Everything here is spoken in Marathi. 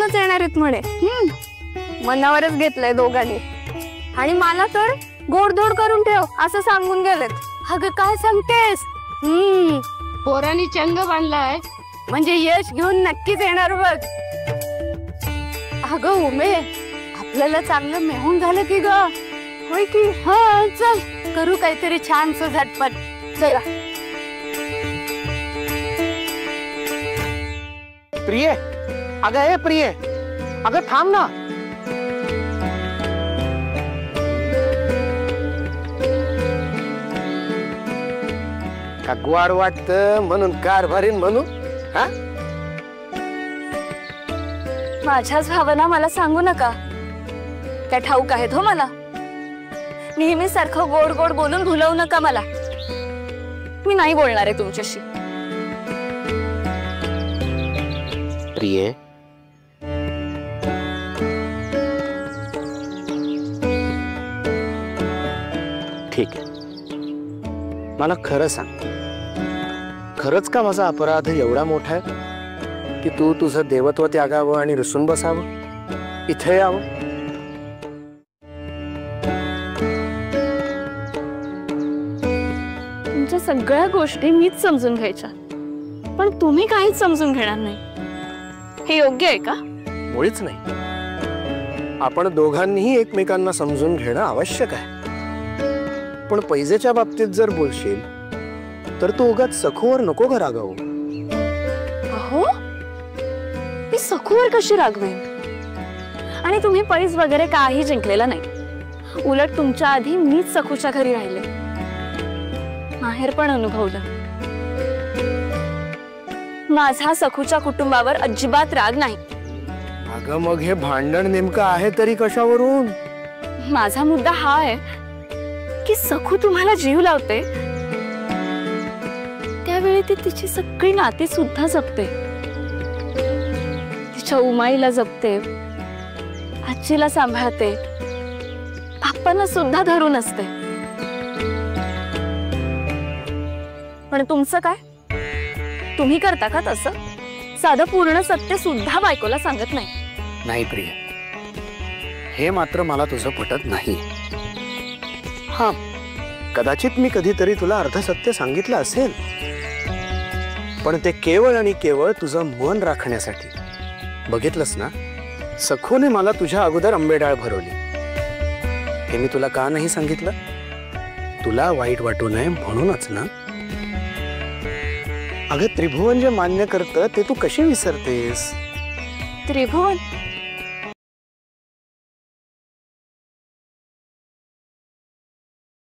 घेऊनच येणार आहेत म्हणे. मनावरच घेतलंय दोघांनी. आणि मला तर गोडधोड करून ठेव असं सांगून गेलेत. अगं काय सांगतेस? पोरांनी चंग बांधलाय म्हणजे यश घेऊन नक्कीच येणार बघ. अगं उमे, आपल्याला चांगलं मेहून झालं की ग? होय की? हा चल करू काहीतरी छानसं झटपट. चला. प्रिये, अगं हे प्रिये, अगं थांब ना. का ग्वाड वाटत म्हणून कारभारीन म्हणू? हा, माझ्याच भावना मला सांगू नका. त्या ठाऊक आहेत हो मला. नेहमी सारखं गोड गोड बोलून भुलवू नका मला. मी नाही बोलणार आहे तुमच्याशी. प्रिये, ठीक आहे, मला खरं सांग, खरंच का माझा अपराध एवढा मोठा आहे की तू तुझं देवत्व त्यागावं आणि रुसून बसावं, इथे यावं? तुमच्या सगळ्या गोष्टी मीच समजून घ्यायच्या, पण तुम्ही काहीच समजून घेणार नाही. हे योग्य आहे का? मुळीच नाही. आपण दोघांनीही एकमेकांना समजून घेणं आवश्यक आहे. पण पैजेच्या बाबतीत जर बोलशील तर तू उगाच सखूवर नको ग रागावू. अहो, मी सखूवर कशी रागवेन? आणि तुम्ही पैज वगैरे काही जिंकलेलं नाही. उलट तुमच्या आधी मीच सखूच्या घरी राहिले, माहेर पण अनुभवलं. माझा सखूच्या कुटुंबावर अजिबात राग नाही. अगं मग हे भांडण नेमकं आहे तरी कशावरून? माझा मुद्दा हा आहे की सखू तुम्हाला जीव लावते त्यावेळी ती तिची सगळी नाती सुद्धा जपते. तिच्या उमाईला जपते, आजीला सांभाळते, बाप्पांना सुद्धा धरून असते. पण तुमचं काय? तुम्ही करता का तसं? साधं पूर्ण सत्य सुद्धा बायकोला सांगत नाही. नाही प्रिय, हे मात्र मला तुझं पटत नाही. हा, कदाचित मी कधीतरी तुला अर्धसत्य सांगितलं असेल, पण ते केवळ आणि केवळ तुझं मन राखण्यासाठी. बघितलंस ना, सखूने मला तुझ्या अगोदर आंबेडाळ भरवली. हे मी तुला का नाही सांगितलं? तुला वाईट वाटू नये म्हणूनच ना. अगं त्रिभुवन जे मान्य करतं ते तू कशी विसरतेस? त्रिभुवन?